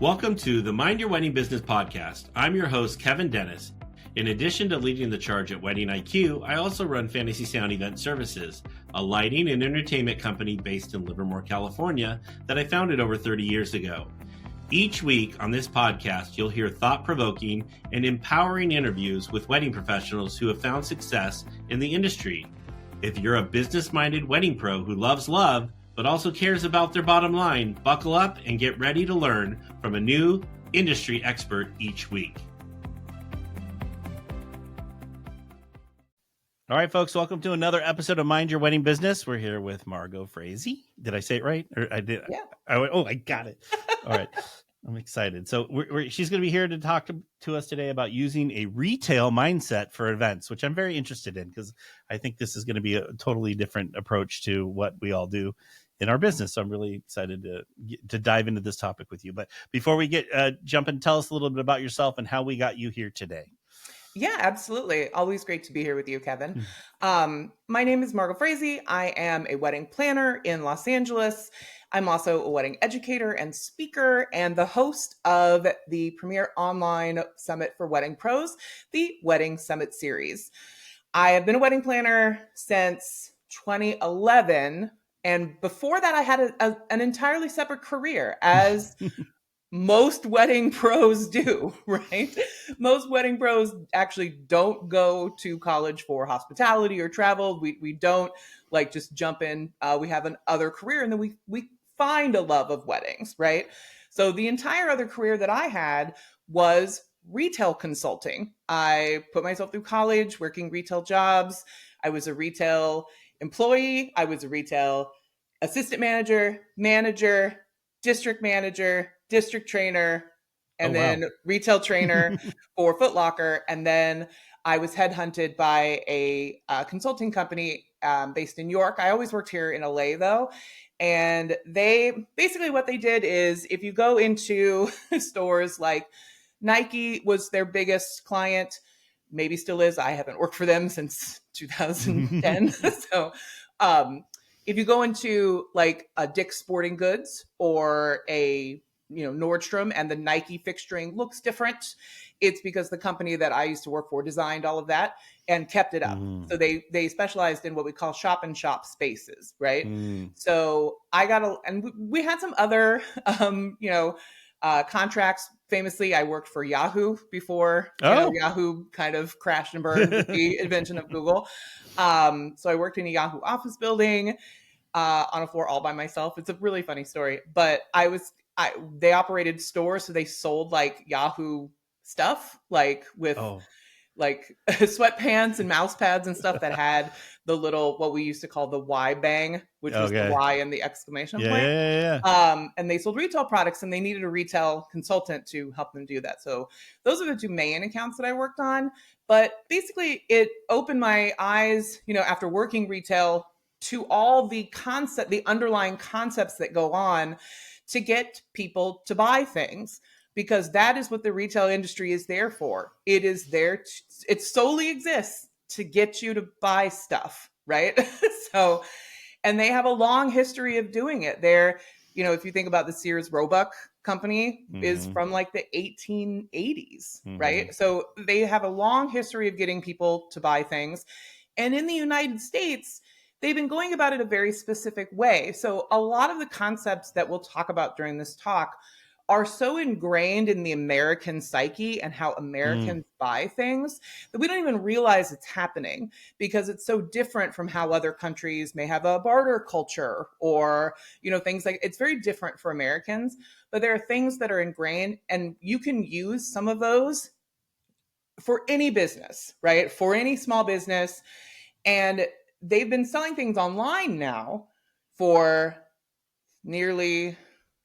Welcome to the Mind Your Wedding Business podcast. I'm your host, Kevin Dennis. In addition to leading the charge at Wedding IQ, I also run Fantasy Sound Event Services, a lighting and entertainment company based in Livermore, California, that I founded over 30 years ago. Each week on this podcast, you'll hear thought-provoking and empowering interviews with wedding professionals who have found success in the industry. If you're a business-minded wedding pro who loves love, but also cares about their bottom line, buckle up and get ready to learn from a new industry expert each week. All right, folks, welcome to another episode of Mind Your Wedding Business. We're here with Margaux Fraise. Did I say it right? Or I did. Yeah. I got it. All right. I'm excited. So she's going to be here to talk to us today about using a retail mindset for events, which I'm very interested in because I think this is going to be a totally different approach to what we all do in our business. So I'm really excited to dive into this topic with you. But before we get jumping, tell us a little bit about yourself and how we got you here today. Yeah, absolutely. Always great to be here with you, Kevin. My name is Margaux Fraise. I am a wedding planner in Los Angeles. I'm also a wedding educator and speaker and the host of the premier online summit for wedding pros, the Wedding Summit Series. I have been a wedding planner since 2011. And before that, I had an entirely separate career, as most wedding pros do, right? Most wedding pros actually don't go to college for hospitality or travel. We don't like just jump in. We have an other career, and then we find a love of weddings, right? So the entire other career that I had was retail consulting. I put myself through college working retail jobs. I was a retail employee. I was a retail assistant manager, district manager, district trainer, and then retail trainer for Foot Locker. And then I was headhunted by a consulting company based in New York. I always worked here in LA though. And they basically what they did is if you go into stores like Nike was their biggest client, maybe still is. I haven't worked for them since 2010. So if you go into like a Dick's Sporting Goods or a Nordstrom and the Nike fixturing looks different, it's because the company that I used to work for designed all of that and kept it up. So they specialized in what we call shop and shop spaces, right? So and we had some other contracts. Famously, I worked for Yahoo before Yahoo kind of crashed and burned with the invention of Google. So I worked in a Yahoo office building on a floor all by myself. It's a really funny story, but they operated stores, so they sold like Yahoo stuff, like with like sweatpants and mouse pads and stuff that had the little, what we used to call the Y bang, which was the Y and the exclamation point. Yeah. And they sold retail products, and they needed a retail consultant to help them do that. So those are the two main accounts that I worked on. But basically, it opened my eyes, after working retail, to all the underlying concepts that go on to get people to buy things, because that is what the retail industry is there for. It is there. It solely exists to get you to buy stuff, right? So, and they have a long history of doing it. They're, if you think about the Sears Roebuck company is from like the 1880s, right? So they have a long history of getting people to buy things. And in the United States, they've been going about it a very specific way. So a lot of the concepts that we'll talk about during this talk are so ingrained in the American psyche and how Americans buy things that we don't even realize it's happening, because it's so different from how other countries may have a barter culture or, things like, it's very different for Americans. But there are things that are ingrained, and you can use some of those for any business, right? For any small business. And they've been selling things online now for nearly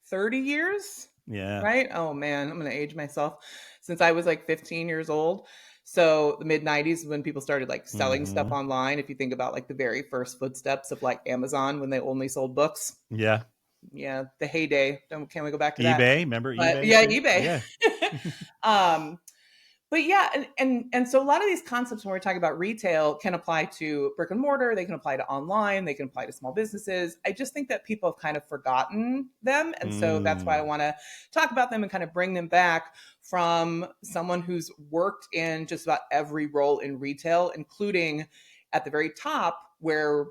30 years. Yeah. Right? Oh man, I'm going to age myself. Since I was like 15 years old. So the mid 90s is when people started like selling stuff online. If you think about like the very first footsteps of like Amazon, when they only sold books. Yeah. Yeah. The heyday. Can we go back to eBay? that? Remember But, eBay? yeah, eBay. Yeah. But yeah, and so a lot of these concepts when we're talking about retail can apply to brick and mortar, they can apply to online, they can apply to small businesses. I just think that people have kind of forgotten them. And so that's why I want to talk about them and kind of bring them back from someone who's worked in just about every role in retail, including at the very top where,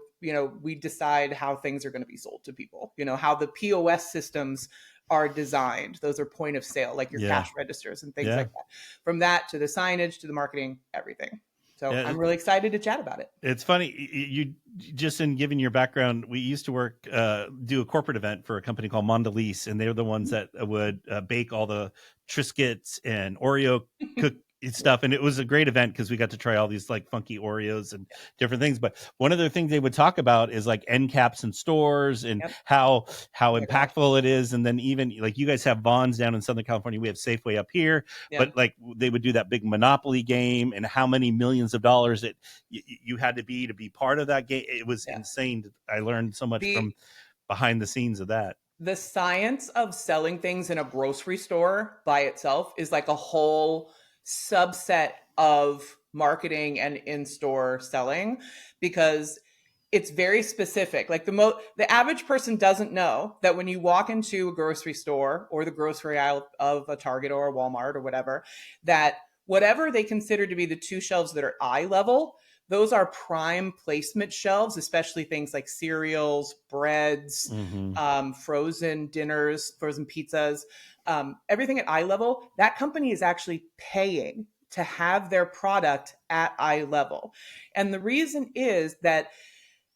we decide how things are going to be sold to people, how the POS systems are designed. Those are point of sale, like your cash registers and things like that. From that to the signage, to the marketing, everything. So I'm really excited to chat about it. It's funny. You just in giving your background, we used to work, do a corporate event for a company called Mondelez, and they were the ones that would bake all the Triscuits and Oreo stuff. And it was a great event because we got to try all these like funky Oreos and different things. But one of the things they would talk about is like end caps in stores and how impactful it is. And then even like you guys have Vons down in Southern California, we have Safeway up here, but like they would do that big Monopoly game and how many millions of dollars you had to be part of that game. It was insane. I learned so much from behind the scenes of that. The science of selling things in a grocery store by itself is like a whole subset of marketing and in-store selling, because it's very specific. Like the average person doesn't know that when you walk into a grocery store or the grocery aisle of a Target or a Walmart or whatever, that whatever they consider to be the two shelves that are eye level, those are prime placement shelves, especially things like cereals, breads, frozen dinners, frozen pizzas, everything at eye level. That company is actually paying to have their product at eye level. And the reason is that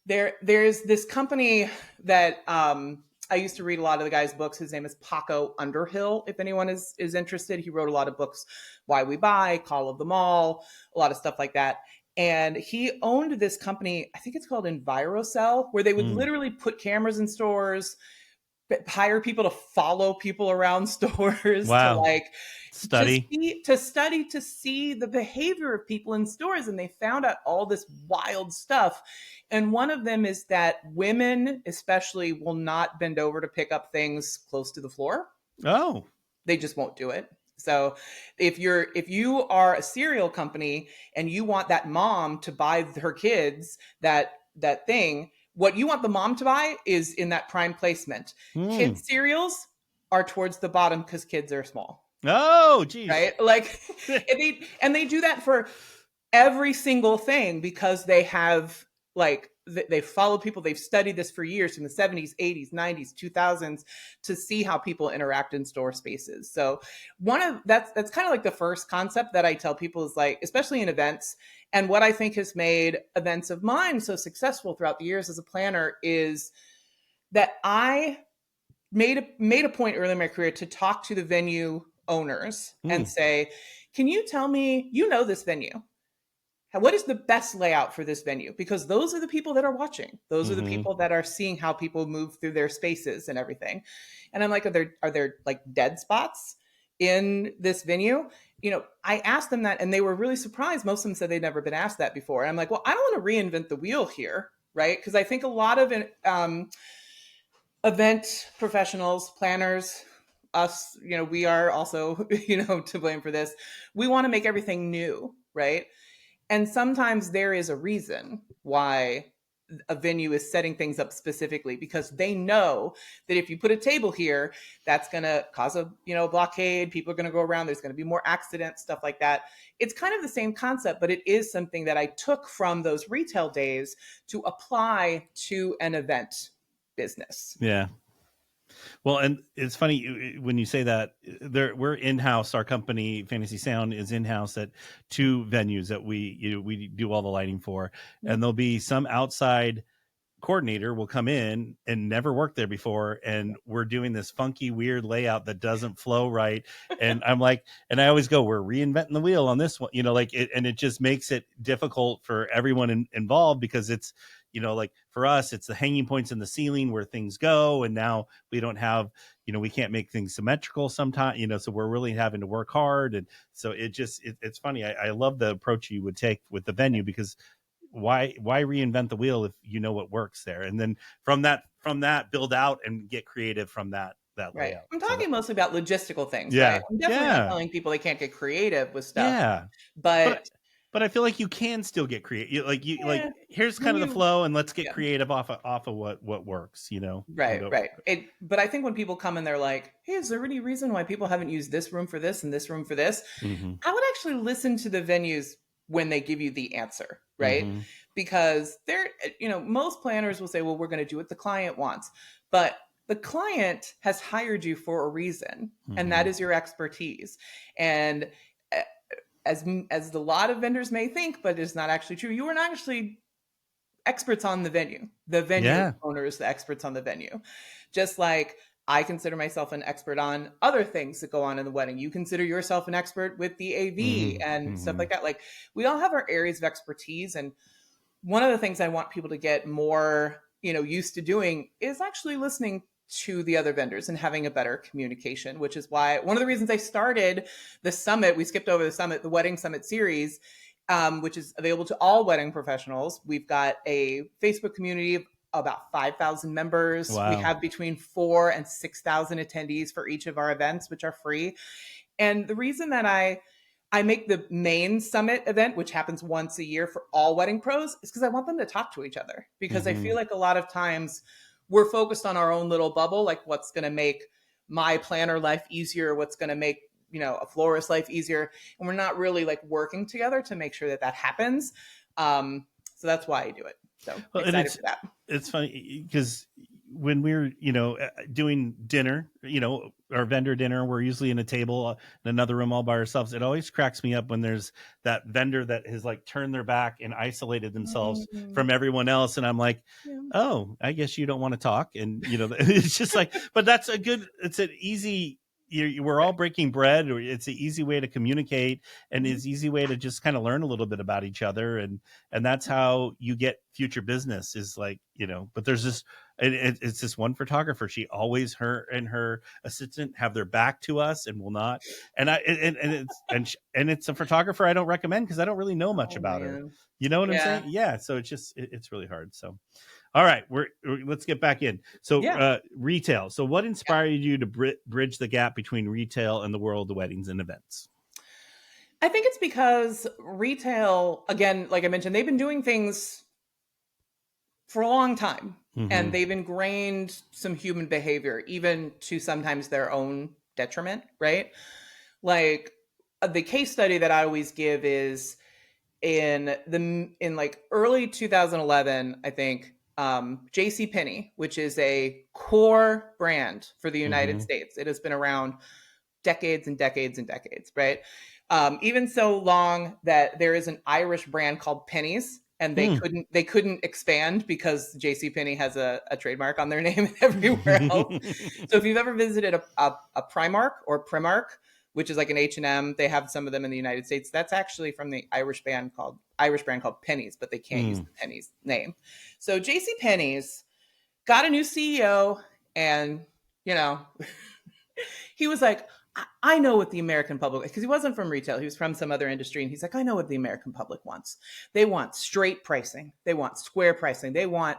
there's this company that I used to read a lot of the guy's books. His name is Paco Underhill. If anyone is interested, he wrote a lot of books, Why We Buy, Call of the Mall, a lot of stuff like that. And he owned this company, I think it's called EnviroCell, where they would literally put cameras in stores, hire people to follow people around stores, to like study to see the behavior of people in stores. And they found out all this wild stuff. And one of them is that women especially will not bend over to pick up things close to the floor. Oh, they just won't do it. So if you are a cereal company and you want that mom to buy her kids that thing, what you want the mom to buy is in that prime placement. Kids cereals are towards the bottom because kids are small. Oh, geez. Right? Like, and they do that for every single thing because they have like, they follow people. They've studied this for years from the 70s, 80s, 90s, 2000s to see how people interact in store spaces. So that's kind of like the first concept that I tell people is like, especially in events. And what I think has made events of mine so successful throughout the years as a planner is that I made a point early in my career to talk to the venue owners and say, can you tell me, this venue? What is the best layout for this venue? Because those are the people that are watching. Those are the people that are seeing how people move through their spaces and everything. And I'm like, are there like dead spots in this venue? I asked them that and they were really surprised. Most of them said they'd never been asked that before. And I'm like, well, I don't want to reinvent the wheel here, right? Because I think a lot of event professionals, planners, us, we are also, to blame for this. We want to make everything new, right? And sometimes there is a reason why a venue is setting things up specifically, because they know that if you put a table here, that's going to cause a blockade. People are going to go around. There's going to be more accidents, stuff like that. It's kind of the same concept, but it is something that I took from those retail days to apply to an event business. Yeah. Well, and it's funny when you say that we're in-house. Our company, Fantasy Sound, is in-house at two venues that we do all the lighting for, and there'll be some outside coordinator will come in and never worked there before, and we're doing this funky, weird layout that doesn't flow right. And I'm like, and I always go, we're reinventing the wheel on this one, and it just makes it difficult for everyone involved because it's, like for us, it's the hanging points in the ceiling where things go. And now we don't have, we can't make things symmetrical sometimes, so we're really having to work hard. And so it's funny. I love the approach you would take with the venue, because why reinvent the wheel if you know what works there? And then from that build out and get creative from that that Right. layout. I'm talking mostly about logistical things, Yeah. right? I'm definitely not telling people they can't get creative with stuff. Yeah. But I feel like you can still get creative. Like here's kind of the flow, and let's get creative off of what works, you know. Right. But I think when people come and they're like, "Hey, is there any reason why people haven't used this room for this and this room for this?" Mm-hmm. I would actually listen to the venues when they give you the answer, right? Mm-hmm. Because most planners will say, "Well, we're going to do what the client wants," but the client has hired you for a reason, and that is your expertise. And as a lot of vendors may think, but it's not actually true, you are not actually experts on the venue. The venue owner is the experts on the venue. Just like I consider myself an expert on other things that go on in the wedding. You consider yourself an expert with the AV and stuff like that. Like we all have our areas of expertise. And one of the things I want people to get more, used to doing is actually listening to the other vendors and having a better communication, which is why one of the reasons I started the summit, we skipped over the summit, the Wedding Summit series, which is available to all wedding professionals. We've got a Facebook community of about 5,000 members. Wow. We have between 4,000 and 6,000 attendees for each of our events, which are free. And the reason that I make the main summit event, which happens once a year for all wedding pros, is because I want them to talk to each other. Because I feel like a lot of times we're focused on our own little bubble, like what's going to make my planner life easier, what's going to make a florist life easier, and we're not really like working together to make sure that happens. So that's why I do it. So excited for that. It's funny because when we're doing dinner, our vendor dinner, we're usually in a table in another room all by ourselves. It always cracks me up when there's that vendor that has like turned their back and isolated themselves from everyone else, and I'm like, oh, I guess you don't want to talk, and it's just like, but it's an easy. We're all breaking bread. It's an easy way to communicate, and it's an easy way to just kind of learn a little bit about each other, and that's how you get future business. Is like But there's this, it's this one photographer. She always, her and her assistant have their back to us and will not. And it's a photographer I don't recommend because I don't really know much about her. You know what I'm saying? Yeah. So it's really hard. So. All right, let's get back in. So retail. So what inspired you to bridge the gap between retail and the world of weddings and events? I think it's because retail, again, like I mentioned, they've been doing things for a long time, and they've ingrained some human behavior, even to sometimes their own detriment, right? Like the case study that I always give is in like early 2011, I think. JCPenney, which is a core brand for the United States. It has been around decades and decades and decades, right? Even so long that there is an Irish brand called Pennies, and they couldn't expand because JCPenney has a trademark on their name everywhere else. So if you've ever visited a Primark or Primark, which is like an H&M, they have some of them in the United States. That's actually from the Irish brand called Pennies, but they can't use the Pennies name. So JCPenney's got a new CEO, and he was like, I know what the American public, because he wasn't from retail, he was from some other industry, and he's like, I know what the American public wants. They want straight pricing, they want square pricing, they want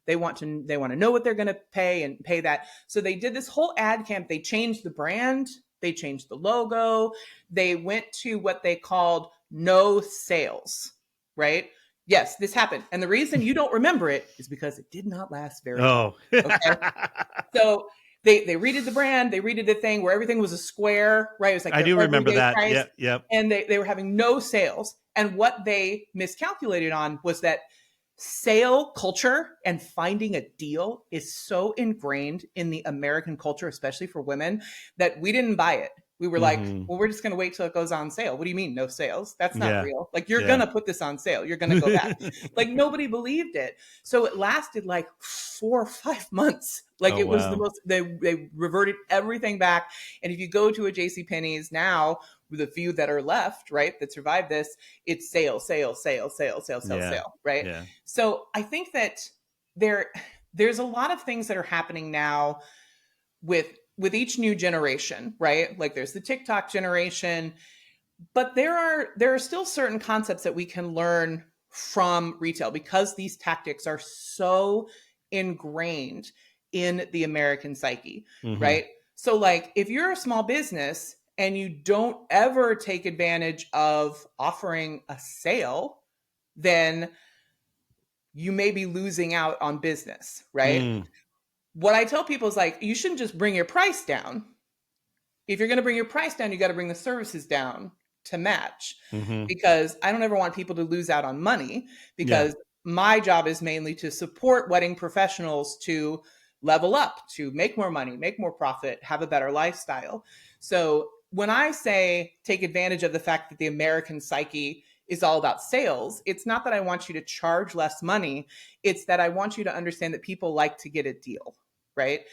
to know what they're going to pay and pay that. So they did this whole ad camp. They changed the brand. They changed the logo. They went to what they called no sales, right? Yes, this happened. And the reason you don't remember it is because it did not last very long. Okay? So they redid the brand. They redid the thing where everything was a square, right? It was like I do remember that. Price, yep. And they were having no sales. And what they miscalculated on was that sale culture and finding a deal is so ingrained in the American culture, especially for women, that we didn't buy it. We were like, well, we're just going to wait till it goes on sale. What do you mean no sales? That's not real. Like, you're going to put this on sale. You're going to go back. Like, nobody believed it. So it lasted like 4 or 5 months. Like it was the most, they reverted everything back. And if you go to a JCPenney's now, with the few that are left, right, that survived this, it's sale, right? Yeah. So I think that there's a lot of things that are happening now with each new generation, right? Like there's the TikTok generation, but there are still certain concepts that we can learn from retail because these tactics are so ingrained in the American psyche, right? So like if you're a small business and you don't ever take advantage of offering a sale, then you may be losing out on business, right? What I tell people is like, you shouldn't just bring your price down. If you're going to bring your price down, you got to bring the services down to match, because I don't ever want people to lose out on money, because my job is mainly to support wedding professionals to level up, to make more money, make more profit, have a better lifestyle. So when I say take advantage of the fact that the American psyche is all about sales, it's not that I want you to charge less money. It's that I want you to understand that people like to get a deal, right?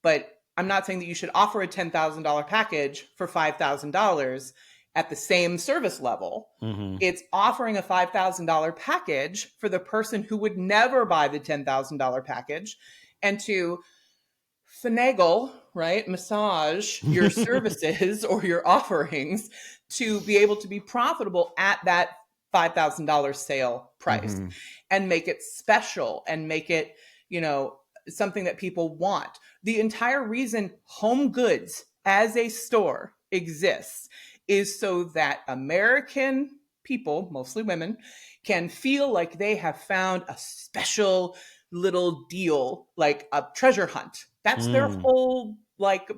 But I'm not saying that you should offer a $10,000 package for $5,000 at the same service level. It's offering a $5,000 package for the person who would never buy the $10,000 package, and to finagle, right? Massage your services or your offerings to be able to be profitable at that $5,000 sale price, and make it special and make it, something that people want. The entire reason Home Goods as a store exists is so that American people, mostly women, can feel like they have found a special little deal, like a treasure hunt. That's their whole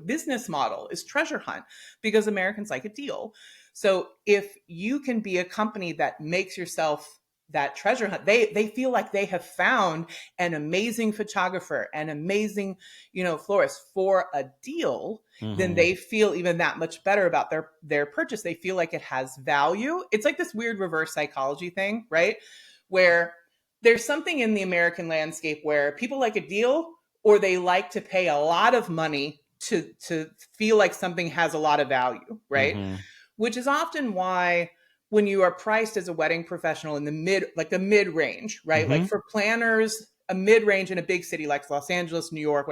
business model, is treasure hunt, because Americans like a deal. So if you can be a company that makes yourself that treasure hunt, they feel like they have found an amazing photographer, an amazing, florist for a deal, then they feel even that much better about their purchase. They feel like it has value. It's like this weird reverse psychology thing, right? Where there's something in the American landscape where people like a deal, or they like to pay a lot of money to feel like something has a lot of value, right? Which is often why when you are priced as a wedding professional in the mid range, right? Like for planners, a mid range in a big city like Los Angeles, New York,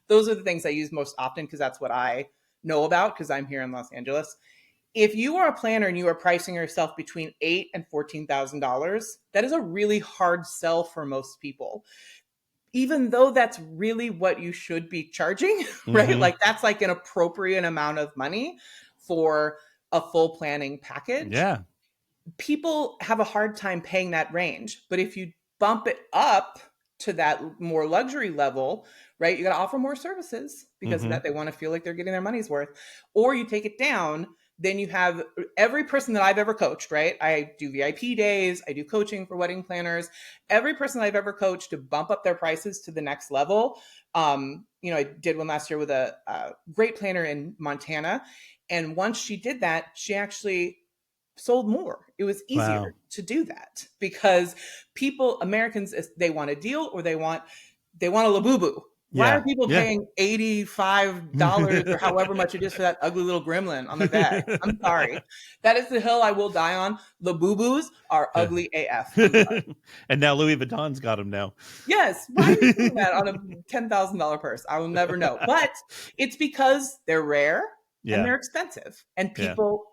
those are the things I use most often, because that's what I know about, because I'm here in Los Angeles. If you are a planner and you are pricing yourself between $8,000 and $14,000, that is a really hard sell for most people, even though that's really what you should be charging, right? Like that's like an appropriate amount of money for a full planning package. Yeah. People have a hard time paying that range. But if you bump it up to that more luxury level, right, you got to offer more services, because of that, they want to feel like they're getting their money's worth. Or you take it down, then you have every person that I've ever coached, right? I do VIP days, I do coaching for wedding planners. Every person that I've ever coached to bump up their prices to the next level. I did one last year with a great planner in Montana. And once she did that, she actually sold more. It was easier to do that, because Americans, they want a deal, or they want a labubu. Why are people paying $85 or however much it is for that ugly little gremlin on their bag? I'm sorry. That is the hill I will die on. Labubus are ugly AF. And now Louis Vuitton's got them now. Yes. Why are you doing that on a $10,000 purse? I will never know. But it's because they're rare and they're expensive. And people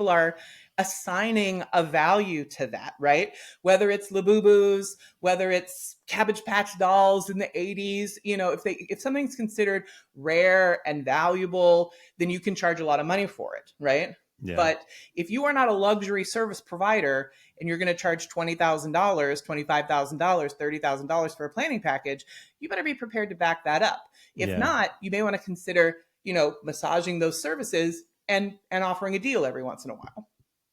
are assigning a value to that, right? Whether it's Labubus, whether it's Cabbage Patch dolls in the 80s, if something's considered rare and valuable, then you can charge a lot of money for it, right? Yeah. But if you are not a luxury service provider and you're going to charge $20,000, $25,000, $30,000 for a planning package, you better be prepared to back that up. If not, you may want to consider, massaging those services and offering a deal every once in a while.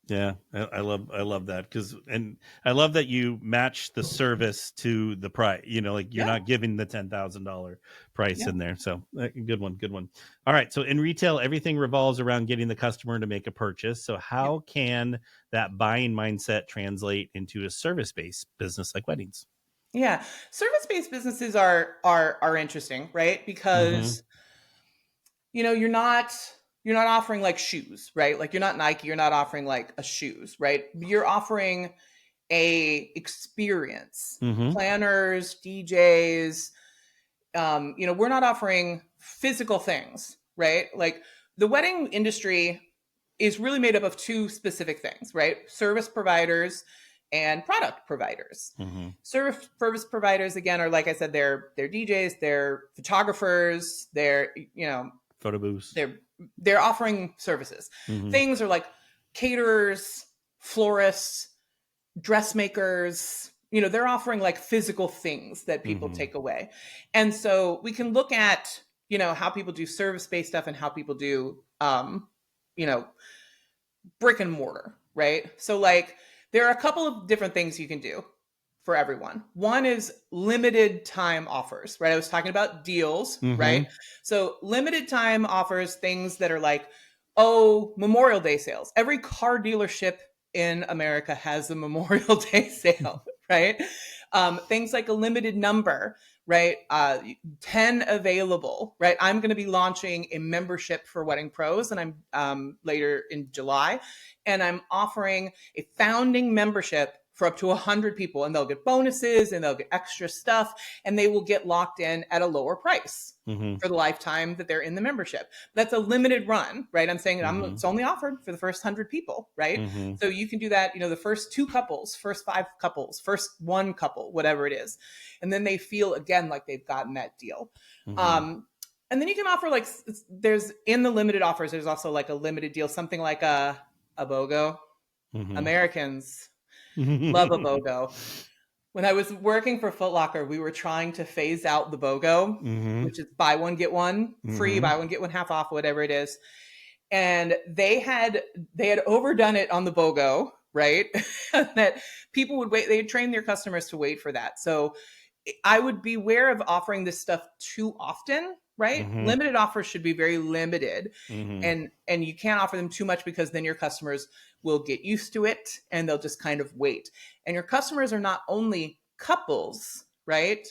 Yeah, I love that, and I love that you match the service to the price. You're not giving the $10,000 price in there. So good one. All right. So in retail, everything revolves around getting the customer to make a purchase. So how can that buying mindset translate into a service-based business like weddings? Yeah, service-based businesses are interesting, right? Because you're not offering like shoes, right? Like you're not Nike, you're not offering like a shoes, right? You're offering a experience. Planners, DJs, we're not offering physical things, right? Like the wedding industry is really made up of two specific things, right? Service providers and product providers. Service providers, again, are, like I said, they're DJs, they're photographers, they're, Photo booths. They're offering services. Things are like caterers, florists, dressmakers. They're offering like physical things that people take away. And so we can look at, how people do service-based stuff and how people do, brick and mortar, right? So like there are a couple of different things you can do for everyone. One is limited time offers, right? I was talking about deals, right? So limited time offers, things that are like, Memorial Day sales. Every car dealership in America has a Memorial Day sale, right? Things like a limited number, right? 10 available, right? I'm going to be launching a membership for Wedding Pros, and I'm later in July, and I'm offering a founding membership for up to 100 people, and they'll get bonuses and they'll get extra stuff, and they will get locked in at a lower price for the lifetime that they're in the membership. That's a limited run, right? I'm saying it's only offered for the first 100 people, right? So you can do that, the first 2 couples, first 5 couples, first 1 couple, whatever it is. And then they feel again like they've gotten that deal. And then you can offer like, there's in the limited offers, there's also like a limited deal, something like a BOGO. Americans love a BOGO. When I was working for Foot Locker, we were trying to phase out the BOGO, which is buy one, get one free, buy one, get one half off, whatever it is. And they had overdone it on the BOGO, right? That people would wait. They had trained their customers to wait for that. So I would beware of offering this stuff too often, right? Limited offers should be very limited, and you can't offer them too much because then your customers will get used to it and they'll just kind of wait. And your customers are not only couples, right?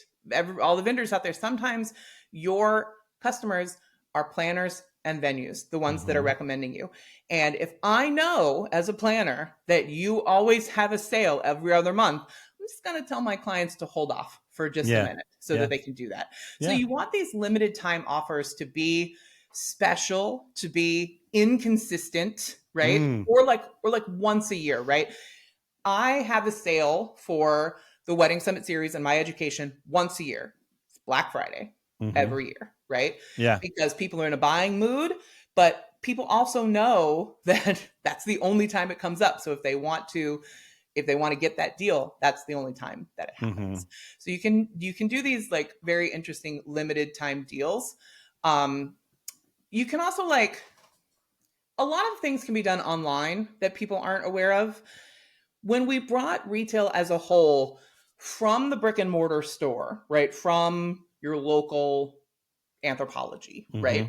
All the vendors out there, sometimes your customers are planners and venues, the ones that are recommending you. And if I know as a planner that you always have a sale every other month, I'm just going to tell my clients to hold off for just a minute so that they can do that. So you want these limited time offers to be special, to be inconsistent, right? Or like once a year, right? I have a sale for the Wedding Summit series and my education once a year. It's Black Friday every year, right? Yeah. Because people are in a buying mood, but people also know that that's the only time it comes up. So if they want to get that deal, that's the only time that it happens. So you can do these like very interesting limited time deals. You can also a lot of things can be done online that people aren't aware of. When we brought retail as a whole from the brick and mortar store, right, from your local Anthropologie, right,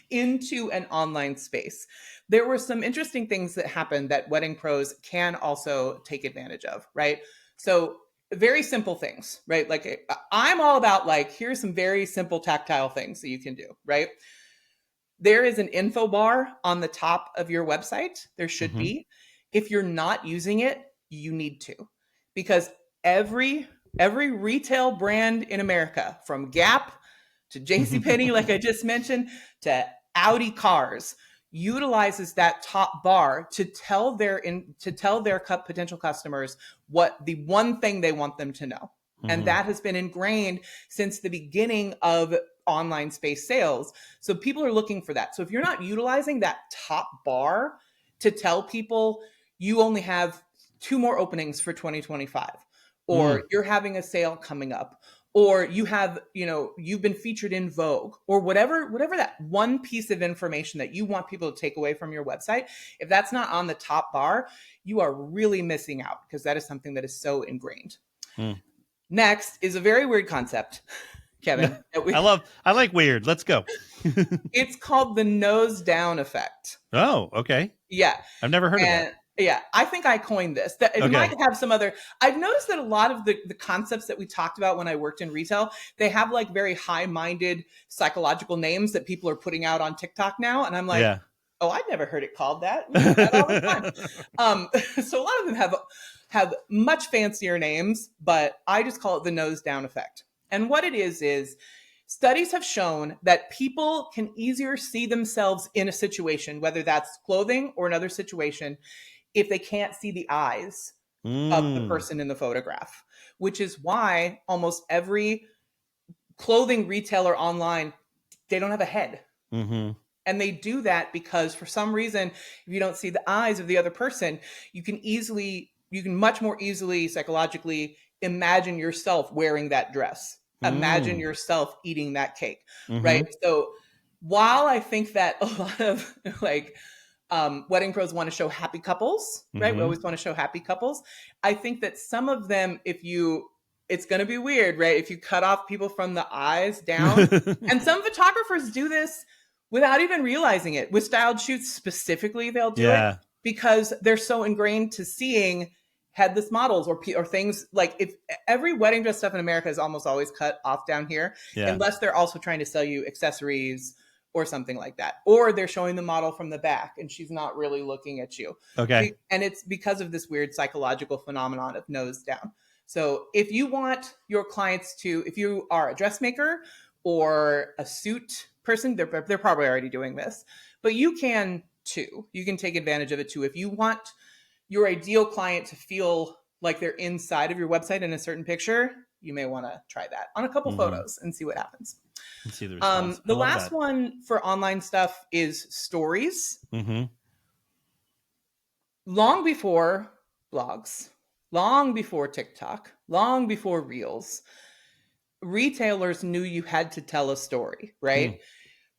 into an online space, there were some interesting things that happened that Wedding Pros can also take advantage of, right? So very simple things, right? Like I'm all about here's some very simple tactile things that you can do, right? There is an info bar on the top of your website. There should be. If you're not using it, you need to, because every retail brand in America, from Gap to JCPenney, like I just mentioned, to Audi cars, utilizes that top bar to tell their potential customers what the one thing they want them to know. And that has been ingrained since the beginning of online space sales. So people are looking for that. So if you're not utilizing that top bar to tell people you only have 2 more openings for 2025, or you're having a sale coming up, or you have, you've been featured in Vogue, or whatever that one piece of information that you want people to take away from your website, if that's not on the top bar, you are really missing out, because that is something that is so ingrained. Next is a very weird concept, Kevin. I like weird. Let's go. It's called the nose down effect. Oh, okay. Yeah. I've never heard of that. Yeah, I think I coined this. It might have some other. I've noticed that a lot of the concepts that we talked about when I worked in retail, they have very high-minded psychological names that people are putting out on TikTok now. And I'm like, oh, I'd never heard it called that. We do that all the time. So a lot of them have much fancier names, but I just call it the nose down effect. And what it is studies have shown that people can easier see themselves in a situation, whether that's clothing or another situation, if they can't see the eyes of the person in the photograph, which is why almost every clothing retailer online, they don't have a head. Mm-hmm. And they do that because for some reason, if you don't see the eyes of the other person, you can much more easily psychologically imagine yourself wearing that dress. Imagine yourself eating that cake, right? So while I think that a lot of like wedding pros want to show happy couples, right? We always want to show happy couples. I think that some of them, it's going to be weird, right? If you cut off people from the eyes down, and some photographers do this without even realizing it. With styled shoots specifically, they'll do it because they're so ingrained to seeing headless models or things like if every wedding dress stuff in America is almost always cut off down here, unless they're also trying to sell you accessories or something like that. Or they're showing the model from the back and she's not really looking at you. Okay. And it's because of this weird psychological phenomenon of nose down. So if you want your clients if you are a dressmaker or a suit person, they're probably already doing this, but you can too. You can take advantage of it too. If you want your ideal client to feel like they're inside of your website in a certain picture, you may want to try that on a couple photos and see what happens. See the response. The last one for online stuff is stories. Long before blogs, long before TikTok, long before Reels, retailers knew you had to tell a story, right?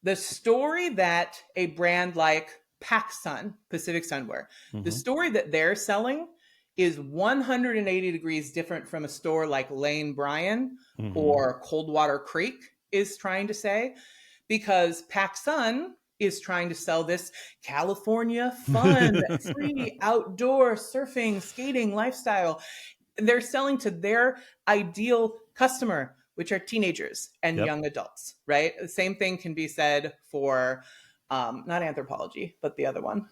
The story that a brand like PacSun, Pacific Sunwear, the story that they're selling is 180 degrees different from a store like Lane Bryant or Coldwater Creek is trying to say, because PacSun is trying to sell this California fun, free outdoor surfing, skating lifestyle. They're selling to their ideal customer, which are teenagers and young adults, right? The same thing can be said for not Anthropologie, but the other one.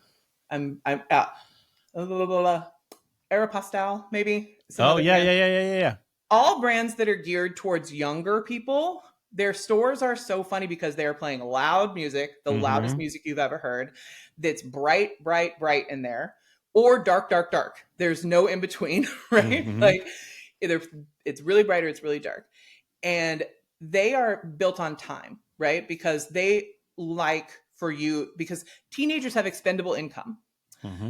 Aeropostale, maybe. Yeah. All brands that are geared towards younger people, their stores are so funny because they are playing loud music, the loudest music you've ever heard, that's bright, bright, bright in there, or dark, dark, dark. There's no in between, right? Like either it's really bright or it's really dark. And they are built on time, right? Because they like for you, because teenagers have expendable income.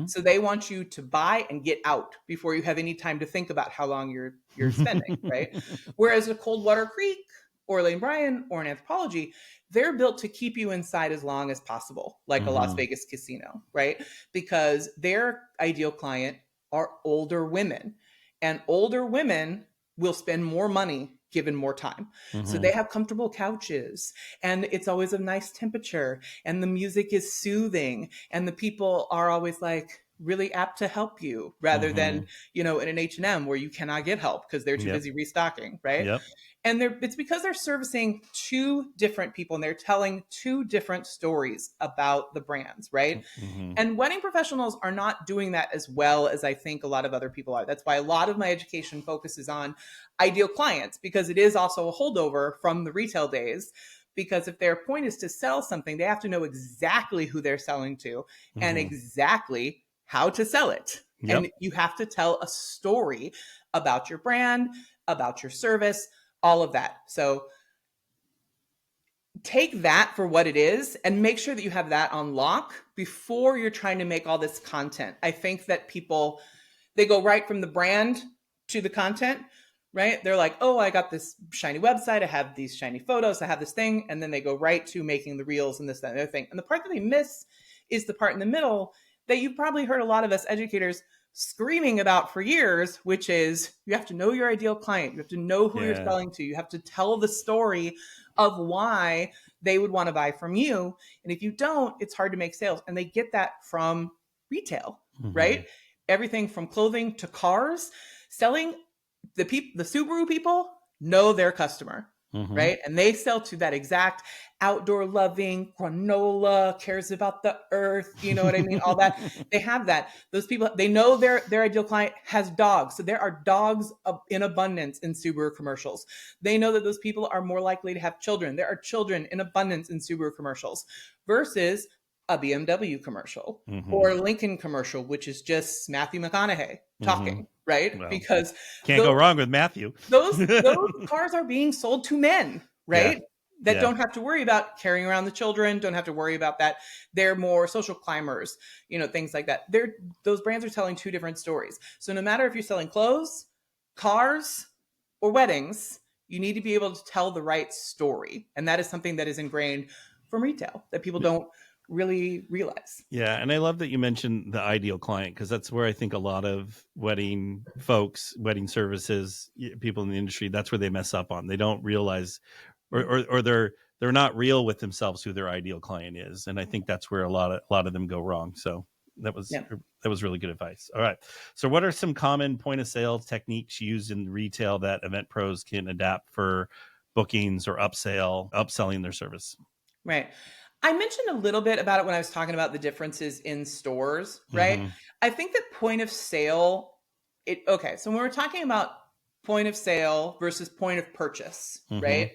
So they want you to buy and get out before you have any time to think about how long you're spending, right? Whereas a Coldwater Creek or Lane Bryant or an Anthropologie, they're built to keep you inside as long as possible, like a Las Vegas casino, right? Because their ideal client are older women, and older women will spend more money given more time. So they have comfortable couches and it's always a nice temperature and the music is soothing and the people are always like really apt to help you rather than, in an H&M where you cannot get help because they're too busy restocking, right? And it's because they're servicing two different people and they're telling two different stories about the brands, right? And wedding professionals are not doing that as well as I think a lot of other people are. That's why a lot of my education focuses on ideal clients, because it is also a holdover from the retail days. Because if their point is to sell something, they have to know exactly who they're selling to and exactly how to sell it. And you have to tell a story about your brand, about your service, all of that. So take that for what it is and make sure that you have that on lock before you're trying to make all this content. I think that people, they go right from the brand to the content, right? They're like, oh, I got this shiny website. I have these shiny photos. I have this thing. And then they go right to making the reels and this, that, and the other thing. And the part that they miss is the part in the middle that you've probably heard a lot of us educators screaming about for years, which is you have to know your ideal client. You have to know who you're selling to. You have to tell the story of why they would want to buy from you. And if you don't, it's hard to make sales. And they get that from retail, right? Everything from clothing to cars. Selling, the Subaru people know their customer, right? And they sell to that exact outdoor loving, granola, cares about the earth, you know what I mean? All that. They have that. Those people, they know their ideal client has dogs. So there are dogs in abundance in Subaru commercials. They know that those people are more likely to have children. There are children in abundance in Subaru commercials versus a BMW commercial or a Lincoln commercial, which is just Matthew McConaughey talking, right? Well, because can't go wrong with Matthew. those cars are being sold to men, right? that don't have to worry about carrying around the children, don't have to worry about that. They're more social climbers, things like that. Those brands are telling two different stories. So no matter if you're selling clothes, cars, or weddings, you need to be able to tell the right story. And that is something that is ingrained from retail that people don't really realize. Yeah. And I love that you mentioned the ideal client, because that's where I think a lot of wedding folks, wedding services, people in the industry, that's where they mess up on. They don't realize, or they're not real with themselves who their ideal client is. And I think that's where a lot of them go wrong. So that was really good advice. All right. So what are some common point of sale techniques used in retail that event pros can adapt for bookings or upselling their service? Right. I mentioned a little bit about it when I was talking about the differences in stores, right? Mm-hmm. I think that point of sale, so when we're talking about point of sale versus point of purchase, Mm-hmm. right?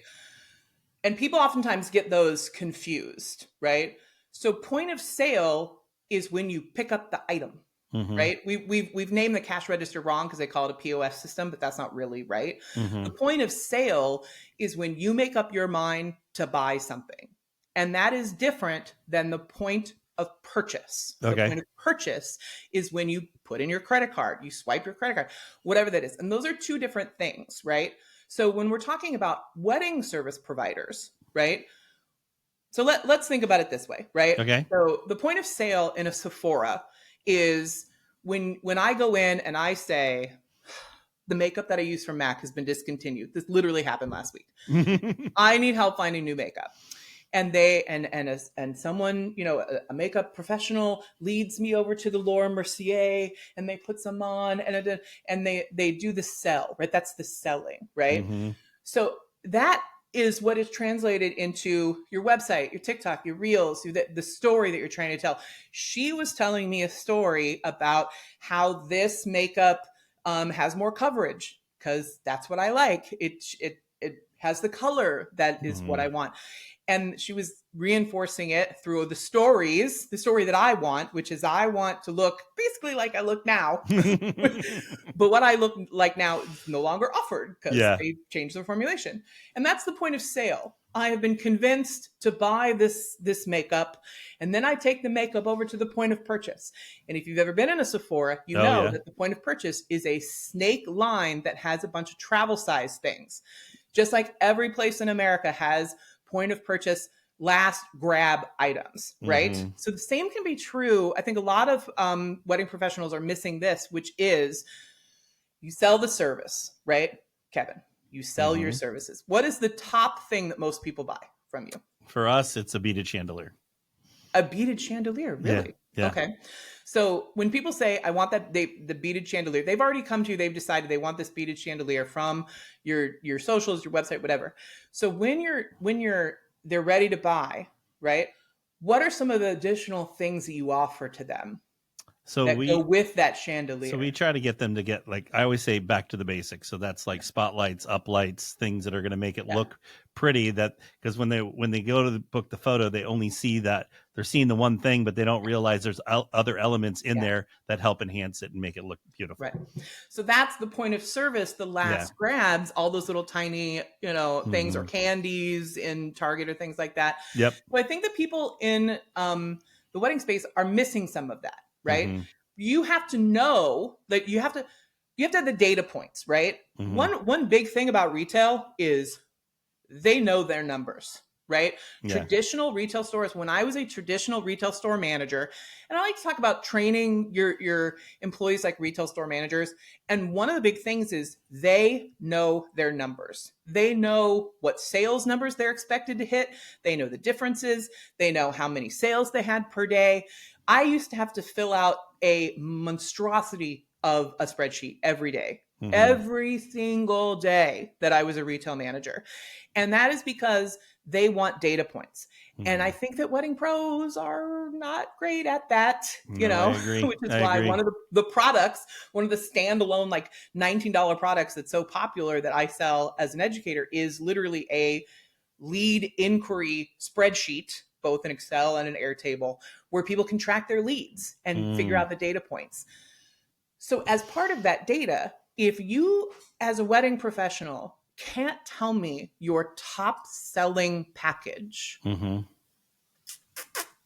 And people oftentimes get those confused, right? So point of sale is when you pick up the item, Mm-hmm. right? We've named the cash register wrong because they call it a POS system, but that's not really right. Mm-hmm. The point of sale is when you make up your mind to buy something. And that is different than the point of purchase. Okay. The point of purchase is when you put in your credit card, you swipe your credit card, whatever that is. And those are two different things, right? So when we're talking about wedding service providers, right? So let's think about it this way, right? Okay. So the point of sale in a Sephora is when I go in and I say, the makeup that I use from MAC has been discontinued. This literally happened last week. I need help finding new makeup. And they and someone, a makeup professional leads me over to the Laura Mercier, and they put some on, and they do the sell, right? That's the selling, right? Mm-hmm. So that is what is translated into your website, your TikTok, your Reels, the story that you're trying to tell. She was telling me a story about how this makeup has more coverage because that's what I like. It has the color that is what I want. And she was reinforcing it through the story that I want, which is I want to look basically like I look now. But what I look like now is no longer offered because they changed the formulation. And that's the point of sale. I have been convinced to buy this makeup, and then I take the makeup over to the point of purchase. And if you've ever been in a Sephora, you know that the point of purchase is a snake line that has a bunch of travel size things. Just like every place in America has point of purchase last grab items, right? Mm-hmm. So the same can be true. I think a lot of wedding professionals are missing this, which is you sell the service, right? Kevin, you sell your services. What is the top thing that most people buy from you? For us, it's a beaded chandelier. A beaded chandelier, really? Yeah. Okay. So when people say, I want the beaded chandelier, they've already come to you, they've decided they want this beaded chandelier from your socials, your website, whatever. So when they're ready to buy, right? What are some of the additional things that you offer to them that go with that chandelier? So we try to get them to get, like I always say, back to the basics. So that's like spotlights, uplights, things that are going to make it look pretty. That because when they go to book the photo, they only see that they're seeing the one thing, but they don't realize there's other elements in there that help enhance it and make it look beautiful. Right. So that's the point of service. The last grabs, all those little tiny, things or candies in Target or things like that. Yep. So I think that people in the wedding space are missing some of that. Right. Mm-hmm. You have to know that you have to have the data points, right? Mm-hmm. One big thing about retail is they know their numbers, right? Yeah. Traditional retail stores, when I was a traditional retail store manager, and I like to talk about training your employees like retail store managers. And one of the big things is they know their numbers. They know what sales numbers they're expected to hit. They know the differences. They know how many sales they had per day. I used to have to fill out a monstrosity of a spreadsheet every day, every single day that I was a retail manager. And that is because they want data points. And I think that wedding pros are not great at that, which is why one of the products, one of the standalone like $19 products that's so popular that I sell as an educator is literally a lead inquiry spreadsheet, both in Excel and an Airtable, where people can track their leads and figure out the data points. So as part of that data, if you as a wedding professional can't tell me your top selling package,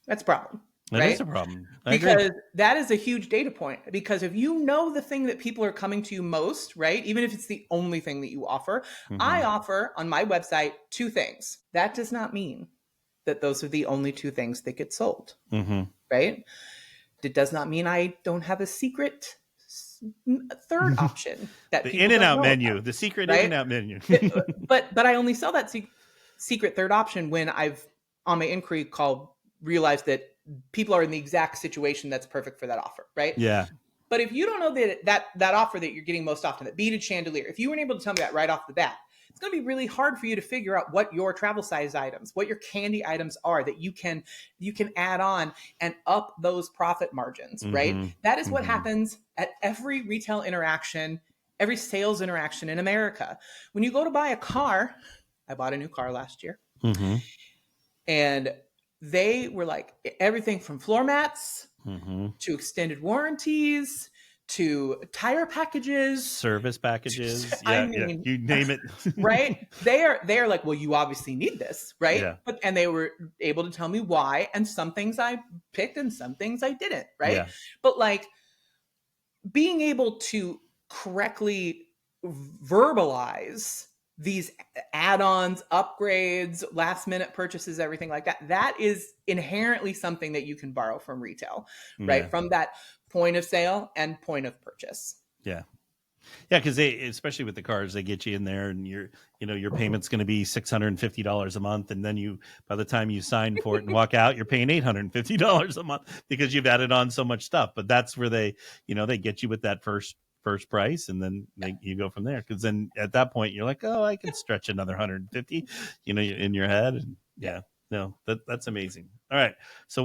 that's a problem. That right? is a problem. Because that is a huge data point. Because if you know the thing that people are coming to you most, right? Even if it's the only thing that you offer, I offer on my website 2 things. That does not mean that those are the only 2 things that get sold, right? It does not mean I don't have a secret third option that the people in and don't out know menu, about, the secret right? in and out menu. but I only sell that secret third option when I've on my inquiry call realized that people are in the exact situation that's perfect for that offer, right? Yeah. But if you don't know that offer that you're getting most often, that beaded chandelier, if you weren't able to tell me that right off the bat, it's going to be really hard for you to figure out what your travel size items, what your candy items are that you can add on and up those profit margins, right? That is what happens at every retail interaction, every sales interaction in America. When you go to buy a car, I bought a new car last year, and they were like everything from floor mats to extended warranties to tire packages, service packages. I Yeah, mean, you name it. right? They are like, well, you obviously need this, right? Yeah. And they were able to tell me why, and some things I picked and some things I didn't, right? Yeah. But like being able to correctly verbalize these add-ons, upgrades, last minute purchases, everything like that, that is inherently something that you can borrow from retail, right? Yeah. From that point of sale and point of purchase. Yeah. Yeah, because they, especially with the cars, they get you in there, and your payment's going to be $650 a month, and then by the time you sign for it and walk out, you're paying $850 a month because you've added on so much stuff. But that's where they get you with that first price, and then you go from there. Because then at that point, you're like, oh, I can stretch another 150, in your head, and yeah. No, that's amazing. All right. So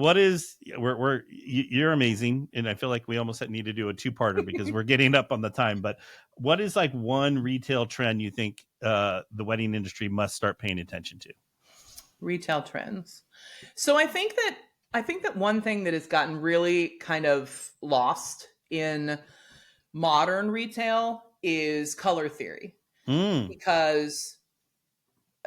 you're amazing. And I feel like we almost need to do a 2-parter because we're getting up on the time, but what is like one retail trend you think the wedding industry must start paying attention to? Retail trends. So I think that one thing that has gotten really kind of lost in modern retail is color theory, because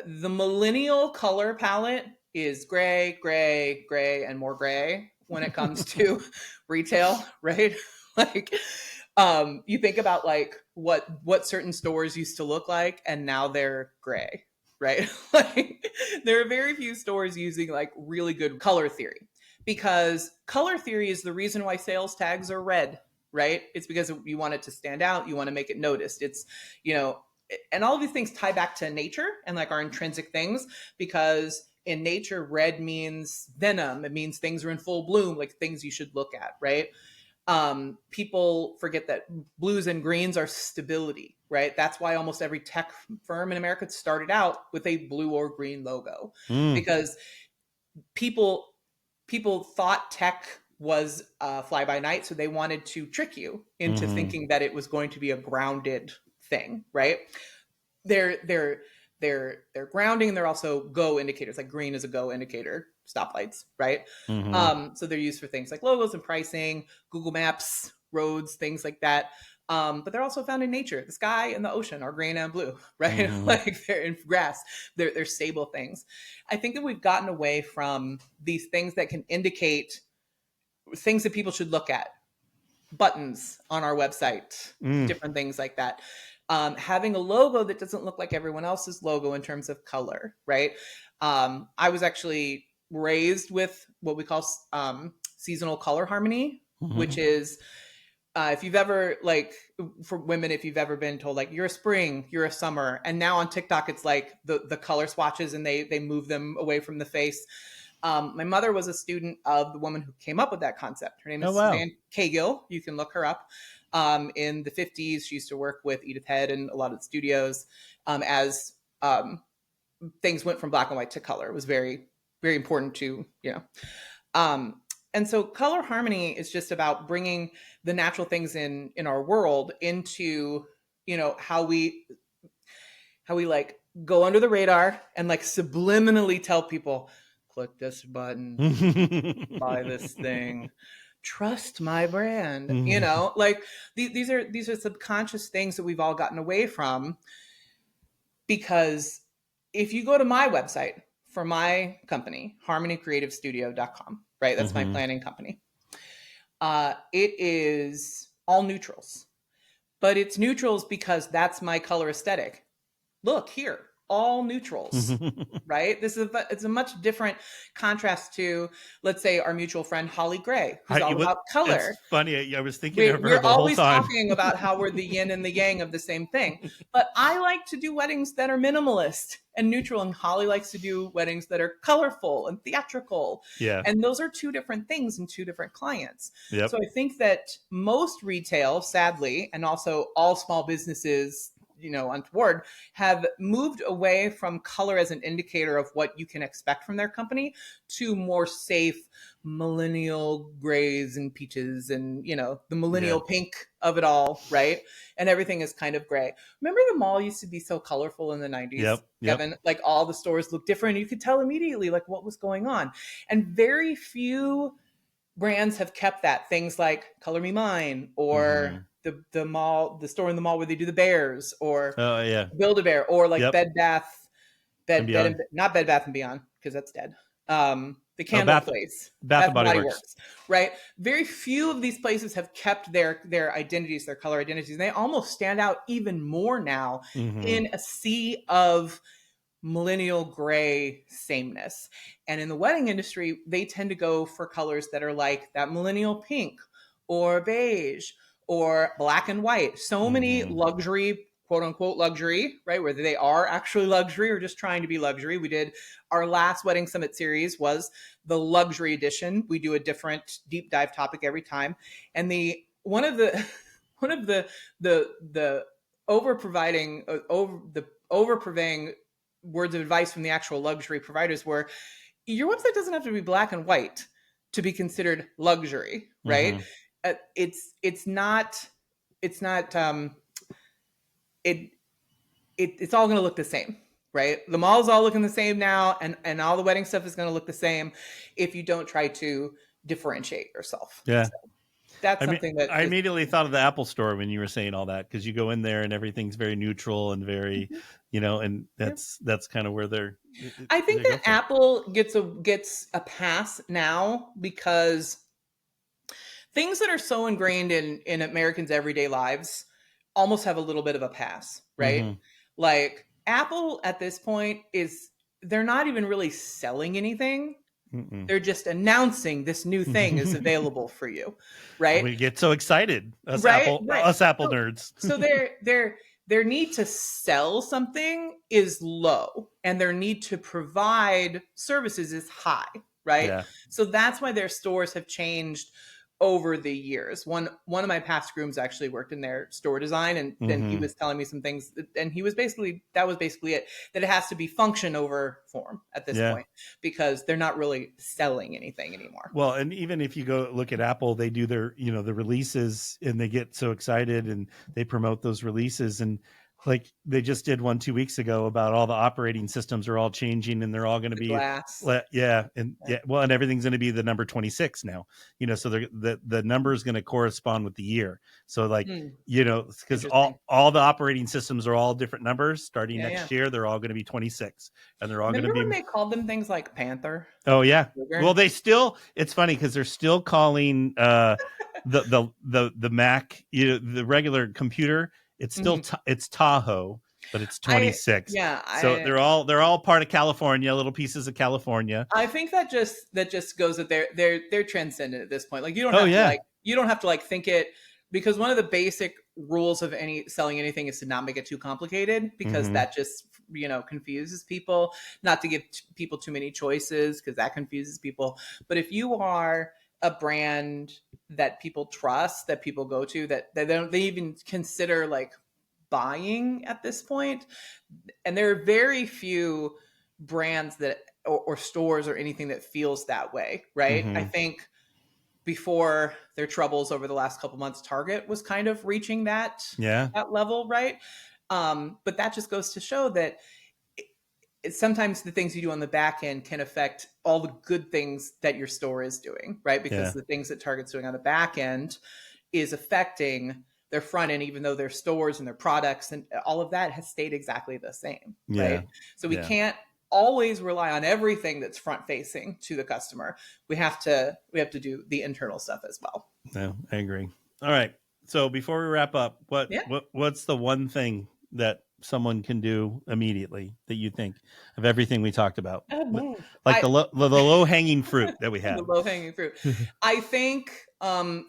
the millennial color palette is gray, gray, gray, and more gray when it comes to retail, right? Like, you think about like what certain stores used to look like, and now they're gray, right? Like, there are very few stores using like really good color theory, because color theory is the reason why sales tags are red, right? It's because you want it to stand out, you want to make it noticed. It's, and all of these things tie back to nature and like our intrinsic things, because in nature, red means venom. It means things are in full bloom, like things you should look at, right? People forget that blues and greens are stability, right? That's why almost every tech firm in America started out with a blue or green logo, because people thought tech was fly by night, so they wanted to trick you into thinking that it was going to be a grounded thing, right? They're grounding. They're also go indicators. Like green is a go indicator, stoplights, right? So they're used for things like logos and pricing, Google Maps, roads, things like that. But they're also found in nature. The sky and the ocean are green and blue, right? Like they're in grass. They're stable things. I think that we've gotten away from these things that can indicate things that people should look at. Buttons on our website, different things like that. Having a logo that doesn't look like everyone else's logo in terms of color, right? I was actually raised with what we call seasonal color harmony, which is if you've ever, like, for women, if you've ever been told like you're a spring, you're a summer, and now on TikTok it's like the color swatches and they move them away from the face. My mother was a student of the woman who came up with that concept. Her name is Suzanne Cagill. You can look her up. In the 50s, she used to work with Edith Head and a lot of the studios as things went from black and white to color. It was very, very important to, and so color harmony is just about bringing the natural things in our world into, how we like go under the radar and like subliminally tell people, click this button, buy this thing, trust my brand. Like these are subconscious things that we've all gotten away from. because if you go to my website for my company, harmonycreativestudio.com, right? That's my planning company. It is all neutrals, but it's neutrals because that's my color aesthetic. Look here, all neutrals, right? It's a much different contrast to, let's say, our mutual friend Holly Gray, who's all about color. It's funny. I was thinking of her We're the whole always time. talking about how we're the yin and the yang of the same thing. But I like to do weddings that are minimalist and neutral, and Holly likes to do weddings that are colorful and theatrical. Yeah. And those are two different things and two different clients. Yep. So I think that most retail, sadly, and also all small businesses, untoward, have moved away from color as an indicator of what you can expect from their company to more safe millennial grays and peaches and, the millennial pink of it all, right? And everything is kind of gray. Remember the mall used to be so colorful in the 90s, Kevin? Like all the stores looked different. You could tell immediately like what was going on. And very few brands have kept that. Things like Color Me Mine or the store in the mall where they do the bears, or Build-A-Bear, or like Bed Bath and Beyond, because that's dead. The candle place, Bath and Body Works, right? Very few of these places have kept their identities, their color identities. And they almost stand out even more now in a sea of millennial gray sameness. And in the wedding industry, they tend to go for colors that are like that millennial pink or beige or black and white. So many luxury, quote unquote luxury, right? Whether they are actually luxury or just trying to be luxury. We did our last Wedding Summit series was the luxury edition. We do a different deep dive topic every time. And one of the overpurveying words of advice from the actual luxury providers were, your website doesn't have to be black and white to be considered luxury, right? It's all going to look the same, right? The mall's all looking the same now, and all the wedding stuff is going to look the same if you don't try to differentiate yourself. Yeah. So that's something that I immediately thought of the Apple store when you were saying all that, because you go in there and everything's very neutral and very, and that's kind of where I think that Apple gets a pass now because things that are so ingrained in Americans' everyday lives almost have a little bit of a pass, right? Like Apple at this point they're not even really selling anything. They're just announcing this new thing is available for you, right? We get so excited, us Apple nerds. So their need to sell something is low, and their need to provide services is high, right? Yeah. So that's why their stores have changed over the years. One of my past grooms actually worked in their store design, and then he was telling me some things, and that was basically it, that it has to be function over form at this point, because they're not really selling anything anymore. Well, and even if you go look at Apple, they do their, the releases, and they get so excited and they promote those releases, and like they just did one 2 weeks ago about all the operating systems are all changing, and they're all going to be glass. And everything's going to be the number 26 now, so the number is going to correspond with the year. So like, because all the operating systems are all different numbers starting next year. They're all going to be 26, and they're all going to be. Remember when they called them things like Panther? Oh yeah. Well, it's funny because they're still calling the Mac, the regular computer. It's still it's Tahoe, but it's 26. So they're all part of California, little pieces of California. I think that just goes that they're transcendent at this point. Like you don't have to think it, because one of the basic rules of selling anything is to not make it too complicated, because that just confuses people. Not to give people too many choices, because that confuses people. But if you are a brand that people trust, that people go to, that they even consider like buying at this point. And there are very few brands that or stores or anything that feels that way, right? I think before their troubles over the last couple months, Target was kind of reaching that level, right? But that just goes to show that sometimes the things you do on the back end can affect all the good things that your store is doing, right? Because the things that Target's doing on the back end is affecting their front end, even though their stores and their products and all of that has stayed exactly the same. Yeah. Right. So we can't always rely on everything that's front facing to the customer. We have to do the internal stuff as well. No, I agree. All right. So before we wrap up, what's the one thing that someone can do immediately that you think of everything we talked about? Like the low hanging fruit that we have. The low hanging fruit. I think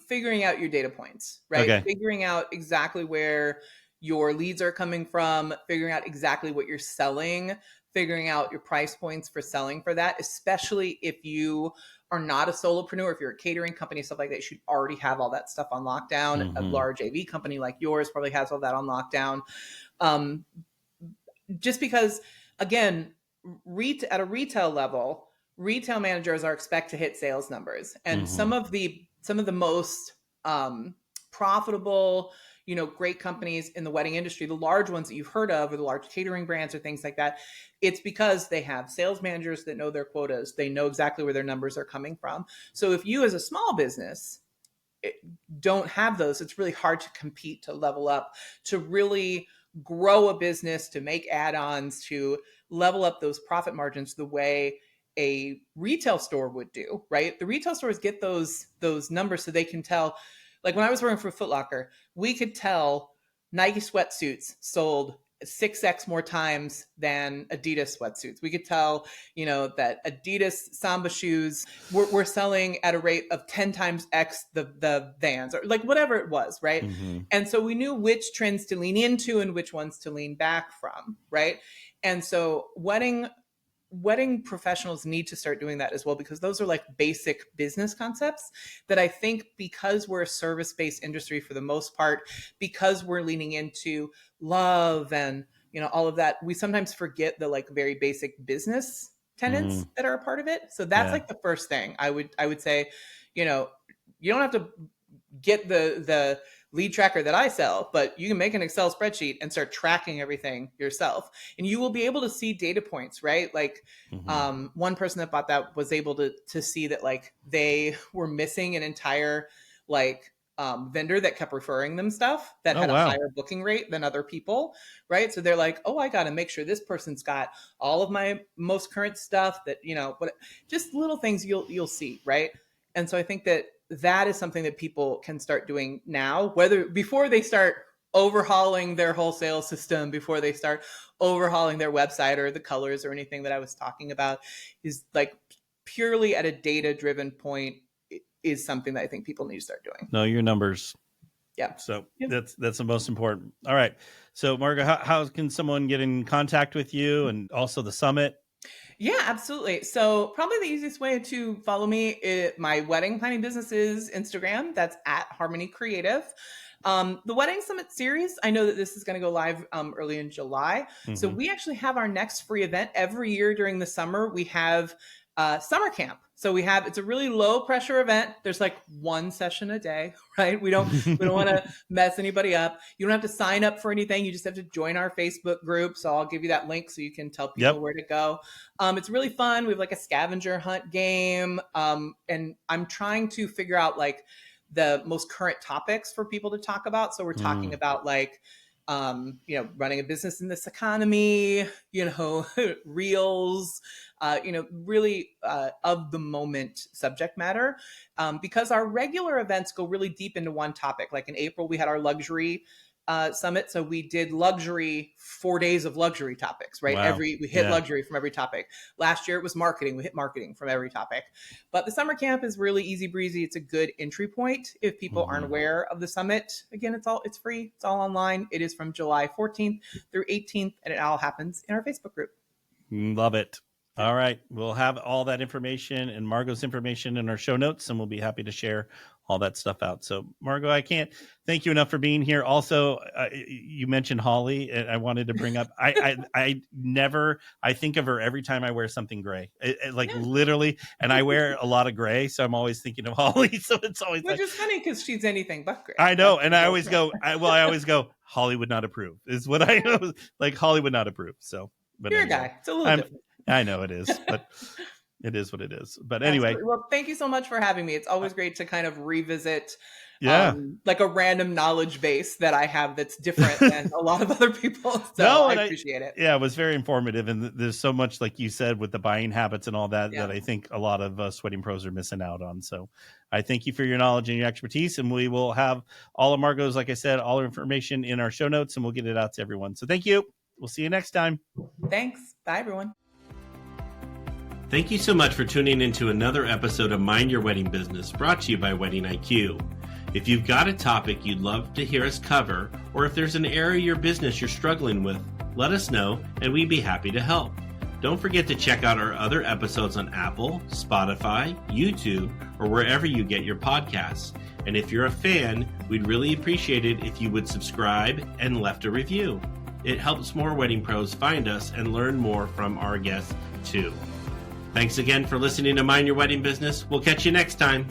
figuring out your data points, right? Okay. Figuring out exactly where your leads are coming from, figuring out exactly what you're selling, figuring out your price points for selling for that, especially if you are not a solopreneur, if you're a catering company, stuff like that, you should already have all that stuff on lockdown. Mm-hmm. A large AV company like yours probably has all that on lockdown. Just because, again, at a retail level, retail managers are expected to hit sales numbers, and some of the most profitable, great companies in the wedding industry, the large ones that you've heard of, or the large catering brands or things like that, it's because they have sales managers that know their quotas. They know exactly where their numbers are coming from. So if you as a small business don't have those, it's really hard to compete, to level up, to really grow a business, to make add-ons, to level up those profit margins the way a retail store would do, right? The retail stores get those numbers so they can tell. Like when I was working for Foot Locker, we could tell Nike sweatsuits sold 6x more times than Adidas sweatsuits. We could tell, that Adidas Samba shoes were selling at a rate of 10 times X the Vans, or like whatever it was, right? Mm-hmm. And so we knew which trends to lean into and which ones to lean back from, right? And so wedding professionals need to start doing that as well, because those are like basic business concepts that I think, because we're a service-based industry for the most part, because we're leaning into love and all of that, we sometimes forget the like very basic business tenets that are a part of it. So that's like the first thing I would say. You don't have to get the lead tracker that I sell, but you can make an Excel spreadsheet and start tracking everything yourself, and you will be able to see data points, right? Like one person that bought that was able to see that like they were missing an entire vendor that kept referring them stuff that had a higher booking rate than other people, right? So they're like, I got to make sure this person's got all of my most current stuff, that but just little things you'll see, right? And so I think that is something that people can start doing now, before they start overhauling their wholesale system, before they start overhauling their website or the colors or anything that I was talking about, is like purely at a data-driven point is something that I think people need to start doing. Know your numbers. Yeah. So that's the most important. All right. So Margaux, how can someone get in contact with you, and also the summit? Yeah, absolutely. So probably the easiest way to follow me, my wedding planning business is Instagram. That's at Harmony Creative. The Wedding Summit series, I know that this is going to go live early in July. So we actually have our next free event every year during the summer. We have summer camp. So it's a really low pressure event. There's like one session a day, right? We don't want to mess anybody up. You don't have to sign up for anything. You just have to join our Facebook group. So I'll give you that link so you can tell people where to go. It's really fun. We have like a scavenger hunt game. And I'm trying to figure out like the most current topics for people to talk about. So we're talking about like, running a business in this economy, reels, really of the moment subject matter, because our regular events go really deep into one topic. Like in April, we had our luxury summit. So we did 4 days of luxury topics, right? Wow. We hit luxury from every topic. Last year it was marketing. We hit marketing from every topic. But the summer camp is really easy breezy. It's a good entry point if people aren't aware of the summit. Again, it's free. It's all online. It is from July 14th through 18th, and it all happens in our Facebook group. Love it. All right. We'll have all that information and Margaux's information in our show notes, and we'll be happy to share all that stuff out. So Margaux, I can't thank you enough for being here. Also, you mentioned Holly, and I wanted to bring up, I think of her every time I wear something gray, literally, and I wear a lot of gray. So I'm always thinking of Holly. So it's always which is funny because she's anything but gray. I know. And I always go, Holly would not approve is what I know. Like Holly would not approve. So, but you're a guy. It's a little different. I know it is, but It is what it is. But anyway. Absolutely. Well, thank you so much for having me. It's always great to kind of revisit like a random knowledge base that I have that's different than a lot of other people. So I appreciate it. Yeah, it was very informative. And there's so much, like you said, with the buying habits and all that, that I think a lot of sweating pros are missing out on. So I thank you for your knowledge and your expertise. And we will have all of Margaux's, like I said, all our information in our show notes, and we'll get it out to everyone. So thank you. We'll see you next time. Thanks. Bye, everyone. Thank you so much for tuning into another episode of Mind Your Wedding Business, brought to you by Wedding IQ. If you've got a topic you'd love to hear us cover, or if there's an area of your business you're struggling with, let us know and we'd be happy to help. Don't forget to check out our other episodes on Apple, Spotify, YouTube, or wherever you get your podcasts. And if you're a fan, we'd really appreciate it if you would subscribe and left a review. It helps more wedding pros find us and learn more from our guests too. Thanks again for listening to Mind Your Wedding Business. We'll catch you next time.